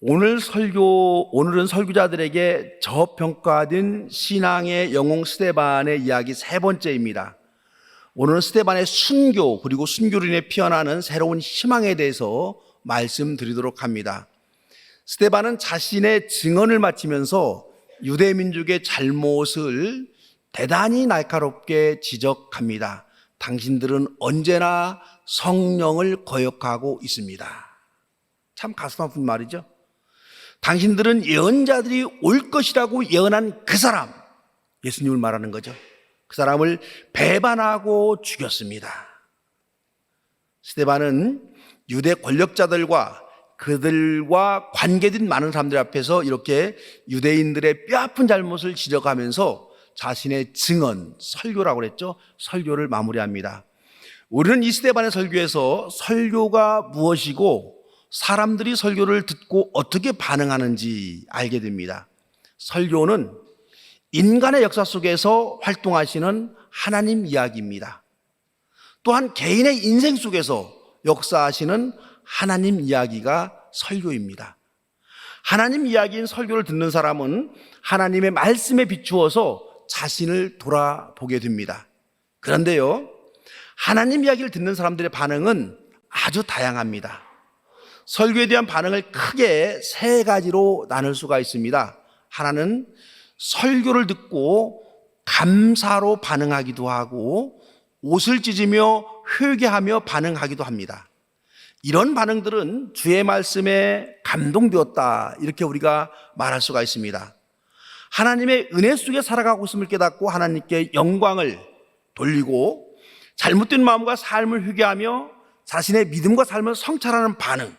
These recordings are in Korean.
오늘은 설교자들에게 저평가된 신앙의 영웅 스데반의 이야기 세 번째입니다. 오늘은 스데반의 순교 그리고 순교로 인해 피어나는 새로운 희망에 대해서 말씀드리도록 합니다. 스데반은 자신의 증언을 마치면서 유대 민족의 잘못을 대단히 날카롭게 지적합니다. 당신들은 언제나 성령을 거역하고 있습니다. 참 가슴 아픈 말이죠. 당신들은 예언자들이 올 것이라고 예언한 그 사람, 예수님을 말하는 거죠. 그 사람을 배반하고 죽였습니다. 스데반은 유대 권력자들과 그들과 관계된 많은 사람들 앞에서 이렇게 유대인들의 뼈아픈 잘못을 지적하면서 자신의 증언, 설교라고 그랬죠. 설교를 마무리합니다. 우리는 이 스데반의 설교에서 설교가 무엇이고 사람들이 설교를 듣고 어떻게 반응하는지 알게 됩니다. 설교는 인간의 역사 속에서 활동하시는 하나님 이야기입니다. 또한 개인의 인생 속에서 역사하시는 하나님 이야기가 설교입니다. 하나님 이야기인 설교를 듣는 사람은 하나님의 말씀에 비추어서 자신을 돌아보게 됩니다. 그런데요, 하나님 이야기를 듣는 사람들의 반응은 아주 다양합니다. 설교에 대한 반응을 크게 세 가지로 나눌 수가 있습니다. 하나는 설교를 듣고 감사로 반응하기도 하고 옷을 찢으며 회개하며 반응하기도 합니다. 이런 반응들은 주의 말씀에 감동되었다, 이렇게 우리가 말할 수가 있습니다. 하나님의 은혜 속에 살아가고 있음을 깨닫고 하나님께 영광을 돌리고 잘못된 마음과 삶을 회개하며 자신의 믿음과 삶을 성찰하는 반응,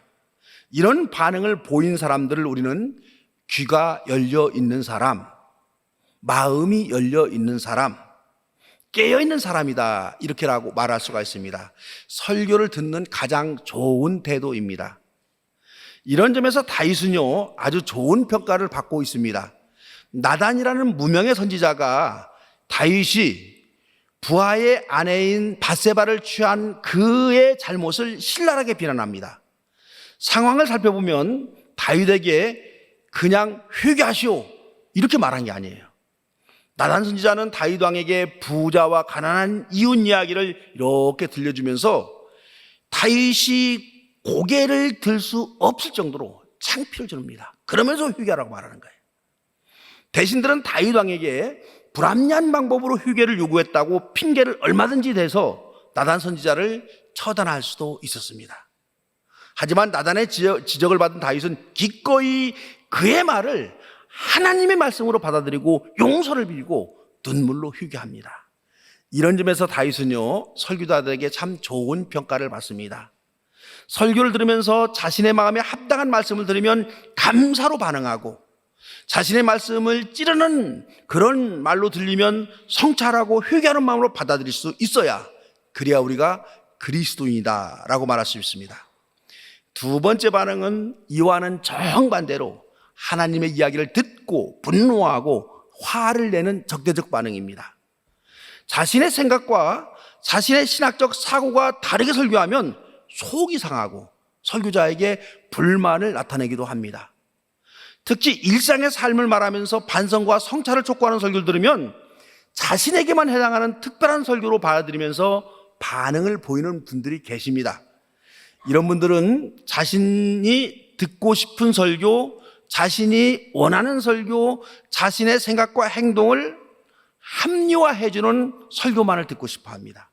이런 반응을 보인 사람들을 우리는 귀가 열려 있는 사람, 마음이 열려 있는 사람, 깨어 있는 사람이다, 이렇게라고 말할 수가 있습니다. 설교를 듣는 가장 좋은 태도입니다. 이런 점에서 다윗은요, 아주 좋은 평가를 받고 있습니다. 나단이라는 무명의 선지자가 다윗이 부하의 아내인 밧세바를 취한 그의 잘못을 신랄하게 비난합니다. 상황을 살펴보면 다윗에게 그냥 회개하시오, 이렇게 말한 게 아니에요. 나단 선지자는 다윗 왕에게 부자와 가난한 이웃 이야기를 이렇게 들려주면서 다윗이 고개를 들 수 없을 정도로 창피를 주릅니다. 그러면서 회개하라고 말하는 거예요. 대신들은 다윗 왕에게 불합리한 방법으로 회개를 요구했다고 핑계를 얼마든지 대서 나단 선지자를 처단할 수도 있었습니다. 하지만 나단의 지적을 받은 다윗은 기꺼이 그의 말을 하나님의 말씀으로 받아들이고 용서를 빌고 눈물로 회개합니다. 이런 점에서 다윗은요, 설교자들에게 참 좋은 평가를 받습니다. 설교를 들으면서 자신의 마음에 합당한 말씀을 들으면 감사로 반응하고, 자신의 말씀을 찌르는 그런 말로 들리면 성찰하고 회개하는 마음으로 받아들일 수 있어야, 그래야 우리가 그리스도인이다 라고 말할 수 있습니다. 두 번째 반응은 이와는 정반대로 하나님의 이야기를 듣고 분노하고 화를 내는 적대적 반응입니다. 자신의 생각과 자신의 신학적 사고가 다르게 설교하면 속이 상하고 설교자에게 불만을 나타내기도 합니다. 특히 일상의 삶을 말하면서 반성과 성찰을 촉구하는 설교를 들으면 자신에게만 해당하는 특별한 설교로 받아들이면서 반응을 보이는 분들이 계십니다. 이런 분들은 자신이 듣고 싶은 설교, 자신이 원하는 설교, 자신의 생각과 행동을 합리화해주는 설교만을 듣고 싶어 합니다.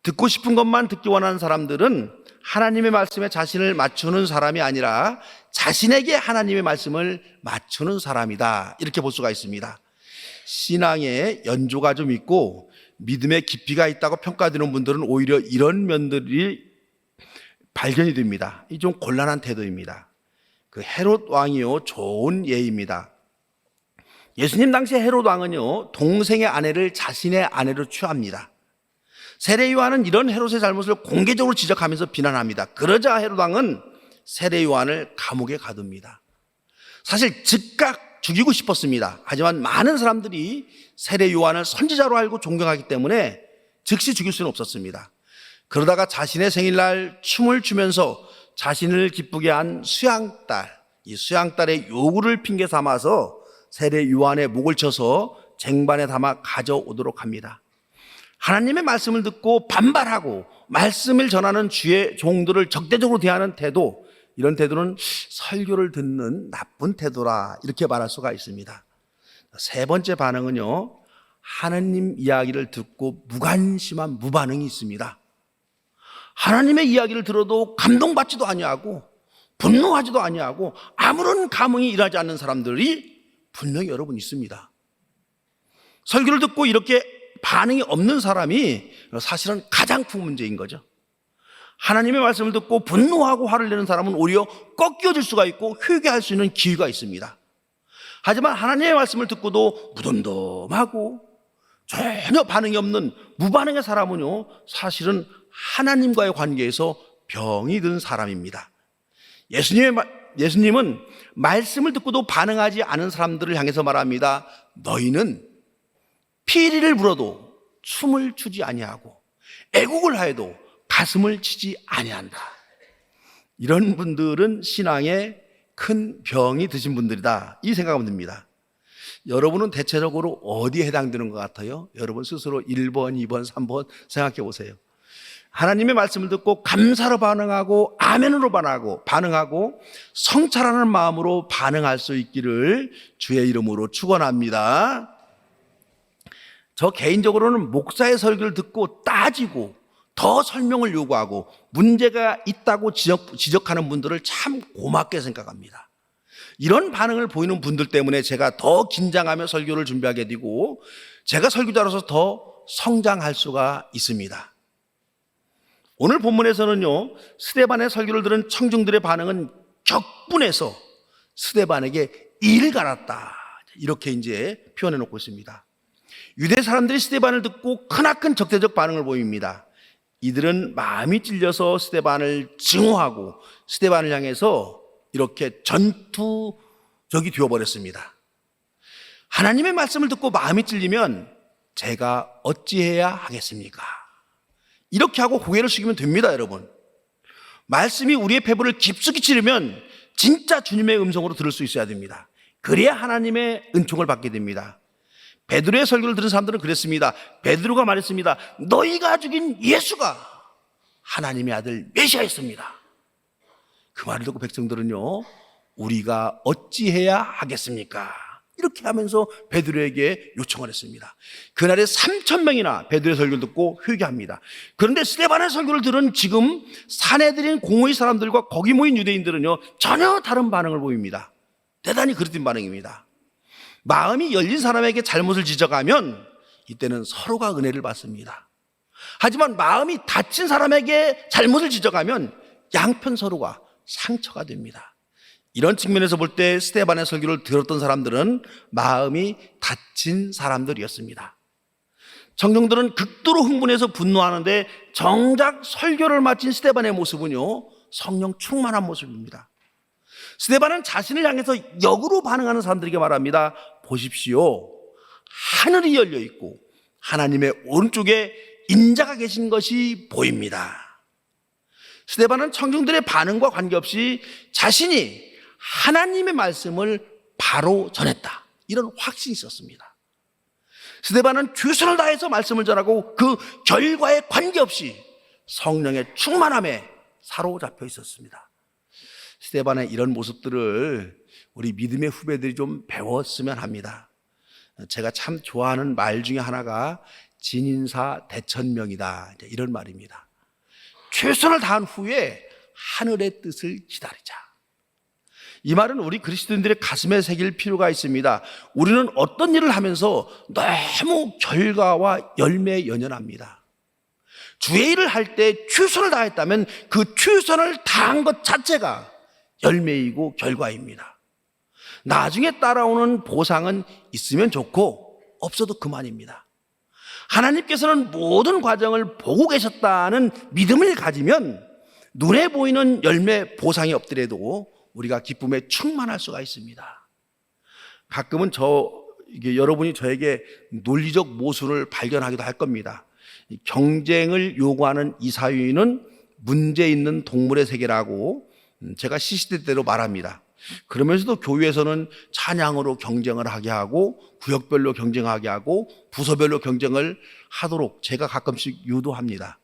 듣고 싶은 것만 듣기 원하는 사람들은 하나님의 말씀에 자신을 맞추는 사람이 아니라 자신에게 하나님의 말씀을 맞추는 사람이다, 이렇게 볼 수가 있습니다. 신앙에 연조가 좀 있고 믿음의 깊이가 있다고 평가되는 분들은 오히려 이런 면들이 발견이 됩니다. 이 좀 곤란한 태도입니다. 그 헤롯 왕이요, 좋은 예입니다. 예수님 당시 헤롯 왕은요, 동생의 아내를 자신의 아내로 취합니다. 세례 요한은 이런 헤롯의 잘못을 공개적으로 지적하면서 비난합니다. 그러자 헤롯 왕은 세례 요한을 감옥에 가둡니다. 사실 즉각 죽이고 싶었습니다. 하지만 많은 사람들이 세례 요한을 선지자로 알고 존경하기 때문에 즉시 죽일 수는 없었습니다. 그러다가 자신의 생일날 춤을 추면서 자신을 기쁘게 한 수양딸, 이 수양딸의 요구를 핑계 삼아서 세례 요한의 목을 쳐서 쟁반에 담아 가져오도록 합니다. 하나님의 말씀을 듣고 반발하고 말씀을 전하는 주의 종들을 적대적으로 대하는 태도, 이런 태도는 설교를 듣는 나쁜 태도라, 이렇게 말할 수가 있습니다. 세 번째 반응은요, 하나님 이야기를 듣고 무관심한 무반응이 있습니다. 하나님의 이야기를 들어도 감동받지도 아니하고 분노하지도 아니하고 아무런 감흥이 일하지 않는 사람들이 분명히 여러분 있습니다. 설교를 듣고 이렇게 반응이 없는 사람이 사실은 가장 큰 문제인 거죠. 하나님의 말씀을 듣고 분노하고 화를 내는 사람은 오히려 꺾여질 수가 있고 회개할 수 있는 기회가 있습니다. 하지만 하나님의 말씀을 듣고도 무덤덤하고 전혀 반응이 없는 무반응의 사람은요, 사실은 하나님과의 관계에서 병이 든 사람입니다. 예수님은 말씀을 듣고도 반응하지 않은 사람들을 향해서 말합니다. 너희는 피리를 불어도 춤을 추지 아니하고 애국을 하여도 가슴을 치지 아니한다. 이런 분들은 신앙에 큰 병이 드신 분들이다, 이 생각하면 듭니다. 여러분은 대체적으로 어디에 해당되는 것 같아요? 여러분 스스로 1번, 2번, 3번 생각해 보세요. 하나님의 말씀을 듣고 감사로 반응하고 아멘으로 반응하고 성찰하는 마음으로 반응할 수 있기를 주의 이름으로 축원합니다. 저 개인적으로는 목사의 설교를 듣고 따지고 더 설명을 요구하고 문제가 있다고 지적하는 분들을 참 고맙게 생각합니다. 이런 반응을 보이는 분들 때문에 제가 더 긴장하며 설교를 준비하게 되고 제가 설교자로서 더 성장할 수가 있습니다. 오늘 본문에서는요, 스데반의 설교를 들은 청중들의 반응은 격분해서 스데반에게 이를 갈았다, 이렇게 이제 표현해 놓고 있습니다. 유대 사람들이 스데반을 듣고 크나큰 적대적 반응을 보입니다. 이들은 마음이 찔려서 스데반을 증오하고 스데반을 향해서 이렇게 전투적이 되어버렸습니다. 하나님의 말씀을 듣고 마음이 찔리면 제가 어찌해야 하겠습니까? 이렇게 하고 고개를 숙이면 됩니다, 여러분. 말씀이 우리의 배부를 깊숙이 찌르면 진짜 주님의 음성으로 들을 수 있어야 됩니다. 그래야 하나님의 은총을 받게 됩니다. 베드로의 설교를 들은 사람들은 그랬습니다. 베드로가 말했습니다. 너희가 죽인 예수가 하나님의 아들 메시아였습니다. 그 말을 듣고 백성들은요, 우리가 어찌해야 하겠습니까? 이렇게 하면서 베드로에게 요청을 했습니다. 그날에 3,000명이나 베드로의 설교를 듣고 회개합니다. 그런데 스데반의 설교를 들은 지금 사내들인 공의의 사람들과 거기 모인 유대인들은요, 전혀 다른 반응을 보입니다. 대단히 그릇된 반응입니다. 마음이 열린 사람에게 잘못을 지적하면 이때는 서로가 은혜를 받습니다. 하지만 마음이 닫힌 사람에게 잘못을 지적하면 양편 서로가 상처가 됩니다. 이런 측면에서 볼 때 스데반의 설교를 들었던 사람들은 마음이 닫힌 사람들이었습니다. 청중들은 극도로 흥분해서 분노하는데 정작 설교를 마친 스데반의 모습은요, 성령 충만한 모습입니다. 스데반은 자신을 향해서 역으로 반응하는 사람들에게 말합니다. 보십시오, 하늘이 열려 있고 하나님의 오른쪽에 인자가 계신 것이 보입니다. 스데반은 청중들의 반응과 관계없이 자신이 하나님의 말씀을 바로 전했다, 이런 확신이 있었습니다. 스데반은 최선을 다해서 말씀을 전하고 그 결과에 관계없이 성령의 충만함에 사로잡혀 있었습니다. 스데반의 이런 모습들을 우리 믿음의 후배들이 좀 배웠으면 합니다. 제가 참 좋아하는 말 중에 하나가 진인사 대천명이다, 이런 말입니다. 최선을 다한 후에 하늘의 뜻을 기다리자. 이 말은 우리 그리스도인들의 가슴에 새길 필요가 있습니다. 우리는 어떤 일을 하면서 너무 결과와 열매에 연연합니다. 주의 일을 할 때 최선을 다했다면 그 최선을 다한 것 자체가 열매이고 결과입니다. 나중에 따라오는 보상은 있으면 좋고 없어도 그만입니다. 하나님께서는 모든 과정을 보고 계셨다는 믿음을 가지면 눈에 보이는 열매 보상이 없더라도 우리가 기쁨에 충만할 수가 있습니다. 가끔은 여러분이 저에게 논리적 모순을 발견하기도 할 겁니다. 경쟁을 요구하는 이 사회는 문제 있는 동물의 세계라고 제가 시시때때로 말합니다. 그러면서도 교회에서는 찬양으로 경쟁을 하게 하고 구역별로 경쟁하게 하고 부서별로 경쟁을 하도록 제가 가끔씩 유도합니다.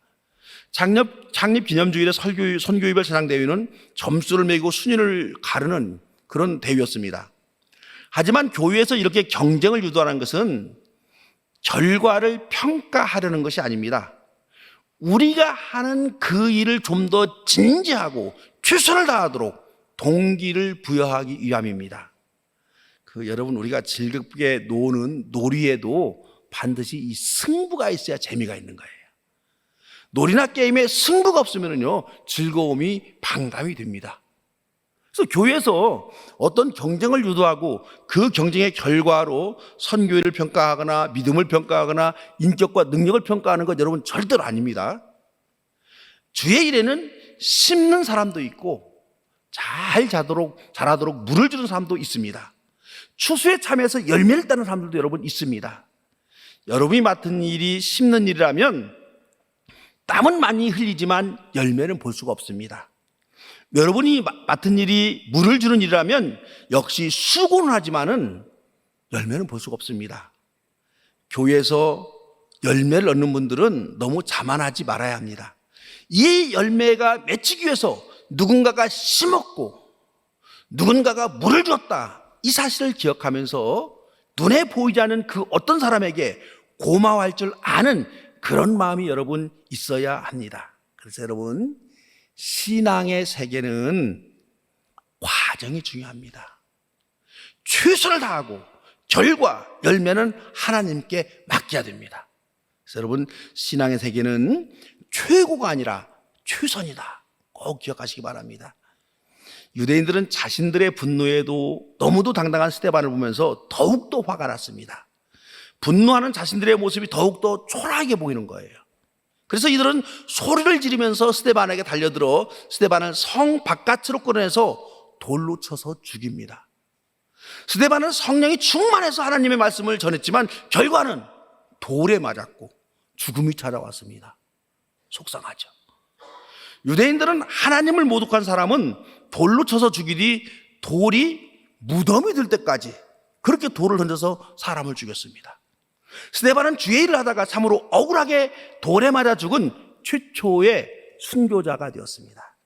창립 기념주일의 선교유별 사상대회는 점수를 매기고 순위를 가르는 그런 대회였습니다. 하지만 교회에서 이렇게 경쟁을 유도하는 것은 결과를 평가하려는 것이 아닙니다. 우리가 하는 그 일을 좀 더 진지하고 최선을 다하도록 동기를 부여하기 위함입니다. 여러분, 우리가 즐겁게 노는 놀이에도 반드시 이 승부가 있어야 재미가 있는 거예요. 놀이나 게임에 승부가 없으면요 즐거움이 반감이 됩니다. 그래서 교회에서 어떤 경쟁을 유도하고 그 경쟁의 결과로 선교회를 평가하거나 믿음을 평가하거나 인격과 능력을 평가하는 것 여러분 절대로 아닙니다. 주의 일에는 심는 사람도 있고 잘 자라도록 물을 주는 사람도 있습니다. 추수에 참여해서 열매를 따는 사람들도 여러분 있습니다. 여러분이 맡은 일이 심는 일이라면 땀은 많이 흘리지만 열매는 볼 수가 없습니다. 여러분이 맡은 일이 물을 주는 일이라면 역시 수고는 하지만은 열매는 볼 수가 없습니다. 교회에서 열매를 얻는 분들은 너무 자만하지 말아야 합니다. 이 열매가 맺히기 위해서 누군가가 심었고 누군가가 물을 줬다, 이 사실을 기억하면서 눈에 보이지 않는 그 어떤 사람에게 고마워할 줄 아는 그런 마음이 여러분 있어야 합니다. 그래서 여러분, 신앙의 세계는 과정이 중요합니다. 최선을 다하고 결과, 열매는 하나님께 맡겨야 됩니다. 그래서 여러분, 신앙의 세계는 최고가 아니라 최선이다. 꼭 기억하시기 바랍니다. 유대인들은 자신들의 분노에도 너무도 당당한 스데반을 보면서 더욱더 화가 났습니다. 분노하는 자신들의 모습이 더욱더 초라하게 보이는 거예요. 그래서 이들은 소리를 지르면서 스데반에게 달려들어 스데반을 성 바깥으로 끌어내서 돌로 쳐서 죽입니다. 스데반은 성령이 충만해서 하나님의 말씀을 전했지만 결과는 돌에 맞았고 죽음이 찾아왔습니다. 속상하죠. 유대인들은 하나님을 모독한 사람은 돌로 쳐서 죽이니 돌이 무덤이 될 때까지 그렇게 돌을 던져서 사람을 죽였습니다. 스데반은 주의 일을 하다가 참으로 억울하게 돌에 맞아 죽은 최초의 순교자가 되었습니다.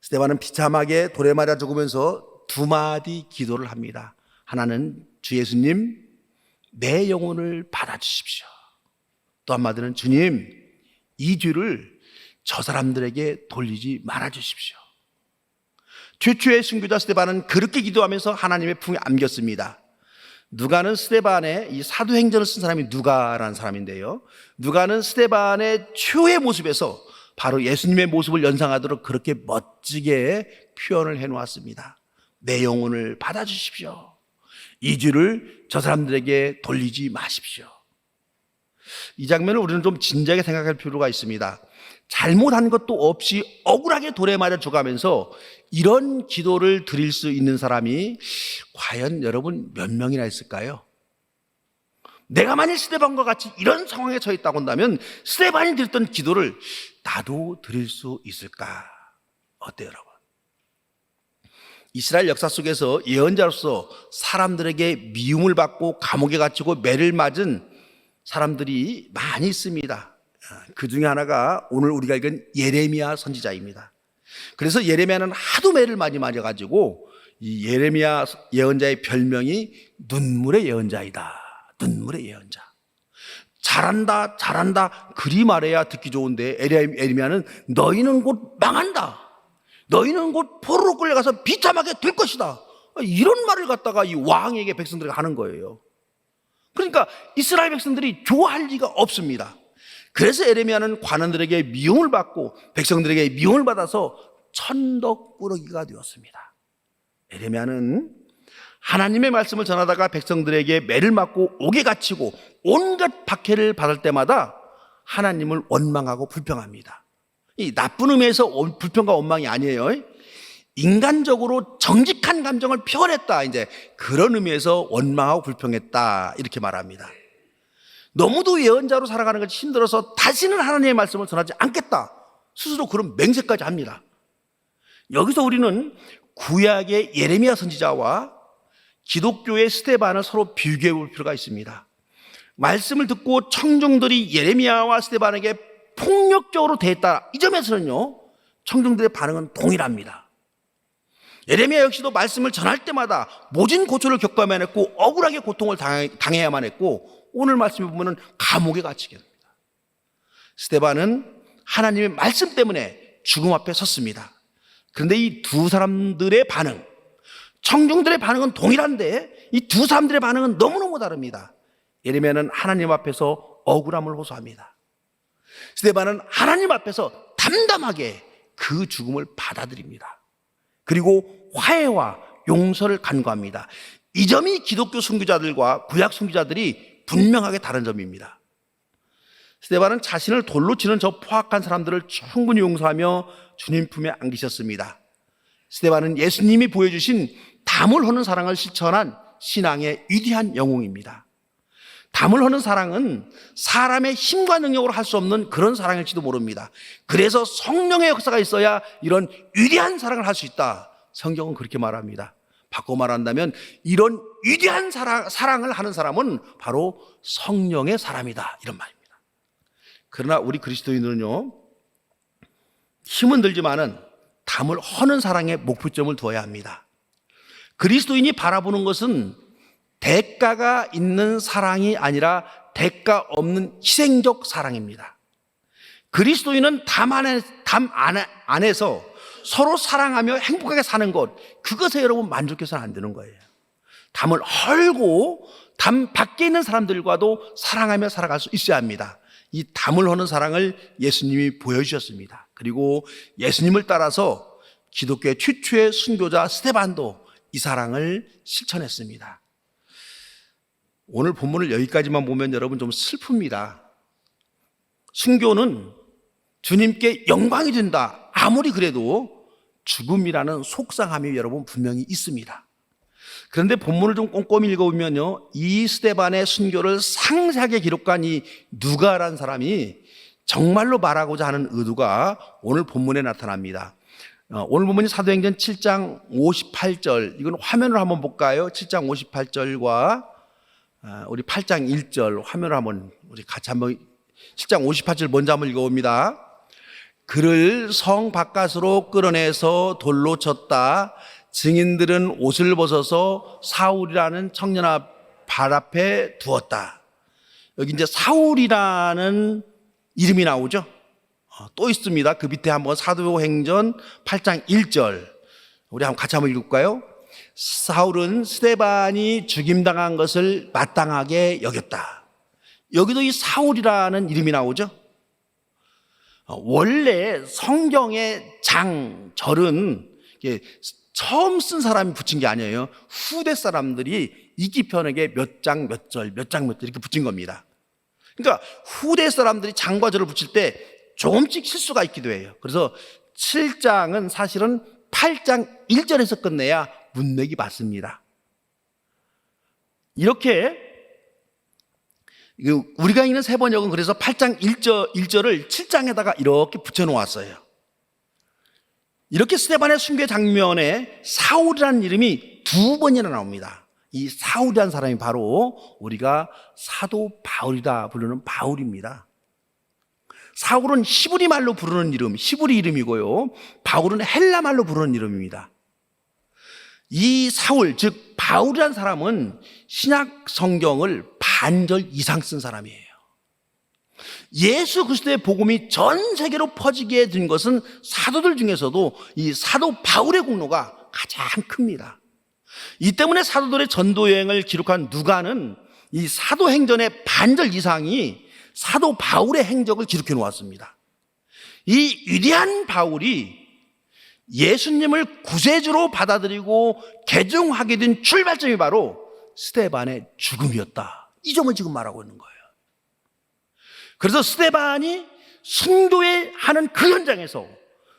스데반은 비참하게 돌에 맞아 죽으면서 두 마디 기도를 합니다. 하나는, 주 예수님, 내 영혼을 받아주십시오. 또 한마디는, 주님, 이 죄를 저 사람들에게 돌리지 말아주십시오. 최초의 순교자 스데반은 그렇게 기도하면서 하나님의 품에 안겼습니다. 누가는 스데반의, 이 사도행전을 쓴 사람이 누가라는 사람인데요, 누가는 스데반의 최후의 모습에서 바로 예수님의 모습을 연상하도록 그렇게 멋지게 표현을 해놓았습니다. 내 영혼을 받아주십시오. 이 죄를 저 사람들에게 돌리지 마십시오. 이 장면을 우리는 좀 진지하게 생각할 필요가 있습니다. 잘못한 것도 없이 억울하게 돌에 맞아 죽어가면서 이런 기도를 드릴 수 있는 사람이 과연 여러분 몇 명이나 있을까요? 내가 만일 스데반과 같이 이런 상황에 처해 있다고 한다면 스데반이 드렸던 기도를 나도 드릴 수 있을까? 어때요, 여러분? 이스라엘 역사 속에서 예언자로서 사람들에게 미움을 받고 감옥에 갇히고 매를 맞은 사람들이 많이 있습니다. 그 중에 하나가 오늘 우리가 읽은 예레미야 선지자입니다. 그래서 예레미야는 하도 매를 많이 맞아가지고 이 예레미야 예언자의 별명이 눈물의 예언자이다. 눈물의 예언자. 잘한다, 잘한다, 그리 말해야 듣기 좋은데 예레미야는 너희는 곧 망한다. 너희는 곧 포로로 끌려가서 비참하게 될 것이다. 이런 말을 갖다가 이 왕에게 백성들에게 하는 거예요. 그러니까 이스라엘 백성들이 좋아할 리가 없습니다. 그래서 예레미야는 관원들에게 미움을 받고 백성들에게 미움을 받아서 천덕꾸러기가 되었습니다. 예레미야는 하나님의 말씀을 전하다가 백성들에게 매를 맞고 옥에 갇히고 온갖 박해를 받을 때마다 하나님을 원망하고 불평합니다. 이 나쁜 의미에서 불평과 원망이 아니에요. 인간적으로 정직한 감정을 표현했다, 이제 그런 의미에서 원망하고 불평했다, 이렇게 말합니다. 너무도 예언자로 살아가는 것이 힘들어서 다시는 하나님의 말씀을 전하지 않겠다, 스스로 그런 맹세까지 합니다. 여기서 우리는 구약의 예레미야 선지자와 기독교의 스데반을 서로 비교해 볼 필요가 있습니다. 말씀을 듣고 청중들이 예레미야와 스데반에게 폭력적으로 대했다. 이 점에서는요, 청중들의 반응은 동일합니다. 예레미야 역시도 말씀을 전할 때마다 모진 고초를 겪어야만 했고 억울하게 고통을 당해야만 했고 오늘 말씀에 보면 감옥에 갇히게 됩니다. 스데반은 하나님의 말씀 때문에 죽음 앞에 섰습니다. 그런데 이 두 사람들의 반응, 청중들의 반응은 동일한데 이 두 사람들의 반응은 너무너무 다릅니다. 예레미야는 하나님 앞에서 억울함을 호소합니다. 스데반은 하나님 앞에서 담담하게 그 죽음을 받아들입니다. 그리고 화해와 용서를 간구합니다. 이 점이 기독교 선교자들과 구약 선교자들이 분명하게 다른 점입니다. 스데반은 자신을 돌로 치는 저 포악한 사람들을 충분히 용서하며 주님 품에 안기셨습니다. 스데반은 예수님이 보여주신 담을 허는 사랑을 실천한 신앙의 위대한 영웅입니다. 담을 허는 사랑은 사람의 힘과 능력으로 할 수 없는 그런 사랑일지도 모릅니다. 그래서 성령의 역사가 있어야 이런 위대한 사랑을 할 수 있다. 성경은 그렇게 말합니다. 바꿔 말한다면 이런 위대한 사랑을 하는 사람은 바로 성령의 사람이다. 이런 말입니다. 그러나 우리 그리스도인들은요, 힘은 들지만은 담을 허는 사랑에 목표점을 두어야 합니다. 그리스도인이 바라보는 것은 대가가 있는 사랑이 아니라 대가 없는 희생적 사랑입니다. 그리스도인은 담 안에서 서로 사랑하며 행복하게 사는 것, 그것에 여러분 만족해서는 안 되는 거예요. 담을 헐고 담 밖에 있는 사람들과도 사랑하며 살아갈 수 있어야 합니다. 이 담을 허는 사랑을 예수님이 보여주셨습니다. 그리고 예수님을 따라서 기독교의 최초의 순교자 스데반도 이 사랑을 실천했습니다. 오늘 본문을 여기까지만 보면 여러분 좀 슬픕니다. 순교는 주님께 영광이 된다. 아무리 그래도 죽음이라는 속상함이 여러분 분명히 있습니다. 그런데 본문을 좀 꼼꼼히 읽어보면요, 이 스데반의 순교를 상세하게 기록한 이 누가라는 사람이 정말로 말하고자 하는 의도가 오늘 본문에 나타납니다. 오늘 본문이 사도행전 7장 58절, 이건 화면을 한번 볼까요? 7장 58절과 우리 8장 1절 화면을 한번 우리 같이 한번 7장 58절 먼저 한번 읽어봅니다. 그를 성 바깥으로 끌어내서 돌로 쳤다. 증인들은 옷을 벗어서 사울이라는 청년 발 앞에 두었다. 여기 이제 사울이라는 이름이 나오죠. 또 있습니다. 그 밑에 한번 사도행전 8장 1절 우리 한번 같이 한번 읽을까요? 사울은 스데반이 죽임당한 것을 마땅하게 여겼다. 여기도 이 사울이라는 이름이 나오죠. 원래 성경의 절은 처음 쓴 사람이 붙인 게 아니에요. 후대 사람들이 읽기편하게 몇 장 몇 절 이렇게 붙인 겁니다. 그러니까 후대 사람들이 장과 절을 붙일 때 조금씩 실수가 있기도 해요. 그래서 7장은 사실은 8장 1절에서 끝내야 문맥이 맞습니다. 이렇게 우리가 읽는 세번역은 그래서 8장 1절을 7장에다가 이렇게 붙여놓았어요. 이렇게 스데반의 순교 장면에 사울이라는 이름이 2번이나 나옵니다. 이 사울이라는 사람이 바로 우리가 사도 바울이다 부르는 바울입니다. 사울은 히브리 말로 부르는 이름, 히브리 이름이고요. 바울은 헬라 말로 부르는 이름입니다. 이 사울, 즉 바울이라는 사람은 신약 성경을 반절 이상 쓴 사람이에요. 예수 그리스도의 복음이 전 세계로 퍼지게 된 것은 사도들 중에서도 이 사도 바울의 공로가 가장 큽니다. 이 때문에 사도들의 전도 여행을 기록한 누가는 이 사도행전의 반절 이상이 사도 바울의 행적을 기록해 놓았습니다. 이 위대한 바울이 예수님을 구세주로 받아들이고 개종하게 된 출발점이 바로 스데반의 죽음이었다. 이 점을 지금 말하고 있는 거예요. 그래서 스데반이 순교에 하는 그 현장에서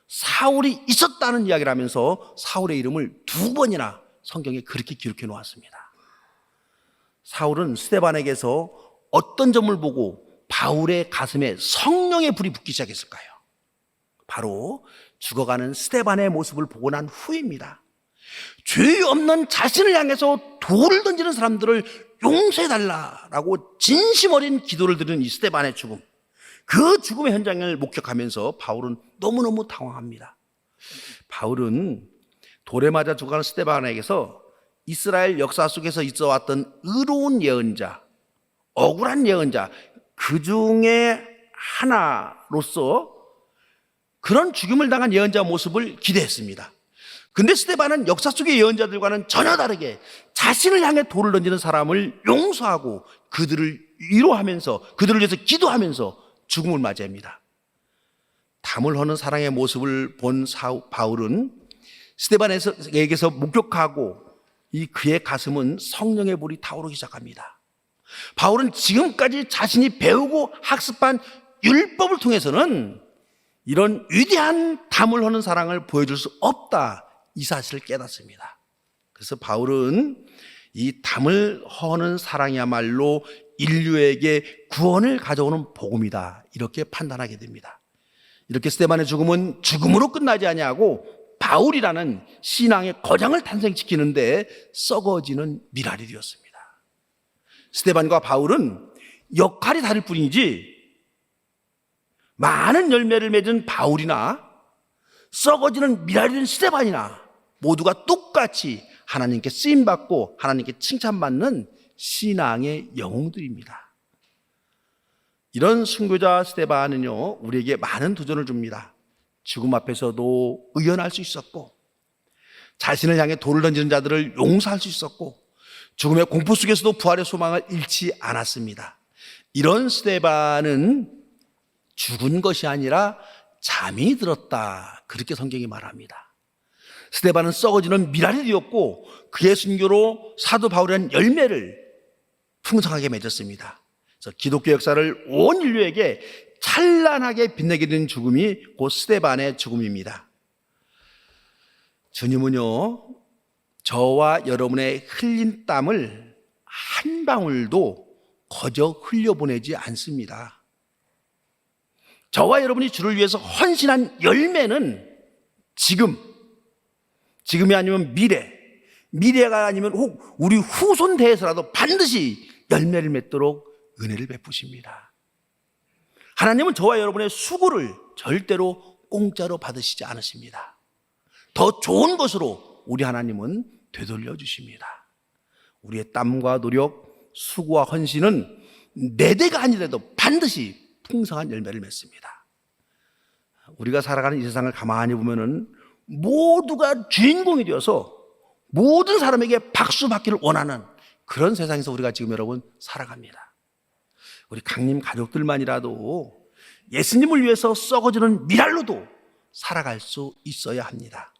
사울이 있었다는 이야기를 하면서 사울의 이름을 2번이나 성경에 그렇게 기록해 놓았습니다. 사울은 스데반에게서 어떤 점을 보고 바울의 가슴에 성령의 불이 붙기 시작했을까요? 바로 죽어가는 스데반의 모습을 보고 난 후입니다. 죄 없는 자신을 향해서 돌을 던지는 사람들을 용서해달라라고 진심 어린 기도를 드리는 이 스데반의 죽음, 그 죽음의 현장을 목격하면서 바울은 너무너무 당황합니다. 바울은 돌에 맞아 죽어가는 스데반에게서 이스라엘 역사 속에서 있어왔던 의로운 예언자, 억울한 예언자, 그 중에 하나로서 그런 죽임을 당한 예언자 모습을 기대했습니다. 근데 스데반은 역사 속의 예언자들과는 전혀 다르게 자신을 향해 돌을 던지는 사람을 용서하고 그들을 위로하면서 그들을 위해서 기도하면서 죽음을 맞이합니다. 담을 허는 사랑의 모습을 본 바울은 스데반에게서 목격하고 이 그의 가슴은 성령의 불이 타오르기 시작합니다. 바울은 지금까지 자신이 배우고 학습한 율법을 통해서는 이런 위대한 담을 허는 사랑을 보여줄 수 없다, 이 사실을 깨닫습니다. 그래서 바울은 이 담을 허는 사랑이야말로 인류에게 구원을 가져오는 복음이다, 이렇게 판단하게 됩니다. 이렇게 스데반의 죽음은 죽음으로 끝나지 아니하고 바울이라는 신앙의 거장을 탄생시키는데 썩어지는 미랄이 되었습니다. 스데반과 바울은 역할이 다를 뿐이지 많은 열매를 맺은 바울이나 썩어지는 미랄이 된 스데반이나 모두가 똑같이 하나님께 쓰임받고 하나님께 칭찬받는 신앙의 영웅들입니다. 이런 순교자 스데반은요, 우리에게 많은 도전을 줍니다. 죽음 앞에서도 의연할 수 있었고, 자신을 향해 돌을 던지는 자들을 용서할 수 있었고, 죽음의 공포 속에서도 부활의 소망을 잃지 않았습니다. 이런 스데반은 죽은 것이 아니라 잠이 들었다, 그렇게 성경이 말합니다. 스데반은 썩어지는 미랄이 되었고 그의 순교로 사도 바울이라는 열매를 풍성하게 맺었습니다. 그래서 기독교 역사를 온 인류에게 찬란하게 빛나게 된 죽음이 곧 스데반의 죽음입니다. 주님은요, 저와 여러분의 흘린 땀을 한 방울도 거저 흘려보내지 않습니다. 저와 여러분이 주를 위해서 헌신한 열매는 지금이 아니면 미래가 아니면 혹 우리 후손 대해서라도 반드시 열매를 맺도록 은혜를 베푸십니다. 하나님은 저와 여러분의 수고를 절대로 공짜로 받으시지 않으십니다. 더 좋은 것으로 우리 하나님은 되돌려 주십니다. 우리의 땀과 노력, 수고와 헌신은 내 대가 아니라도 반드시 풍성한 열매를 맺습니다. 우리가 살아가는 이 세상을 가만히 보면은 모두가 주인공이 되어서 모든 사람에게 박수 받기를 원하는 그런 세상에서 우리가 지금 여러분 살아갑니다. 우리 강림 가족들만이라도 예수님을 위해서 썩어지는 미랄로도 살아갈 수 있어야 합니다.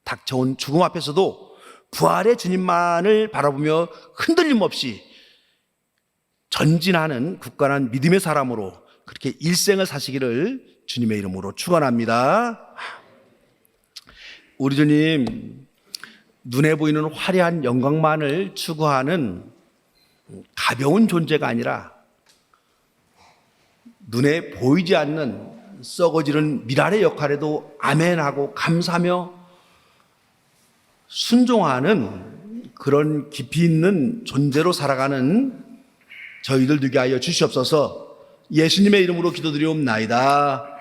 닥쳐온 죽음 앞에서도 부활의 주님만을 바라보며 흔들림 없이 전진하는 굳건한 믿음의 사람으로 그렇게 일생을 사시기를 주님의 이름으로 축원합니다. 우리 주님, 눈에 보이는 화려한 영광만을 추구하는 가벼운 존재가 아니라 눈에 보이지 않는 썩어지는 미랄의 역할에도 아멘하고 감사하며 순종하는 그런 깊이 있는 존재로 살아가는 저희들 되게 하여 주시옵소서. 예수님의 이름으로 기도드리옵나이다.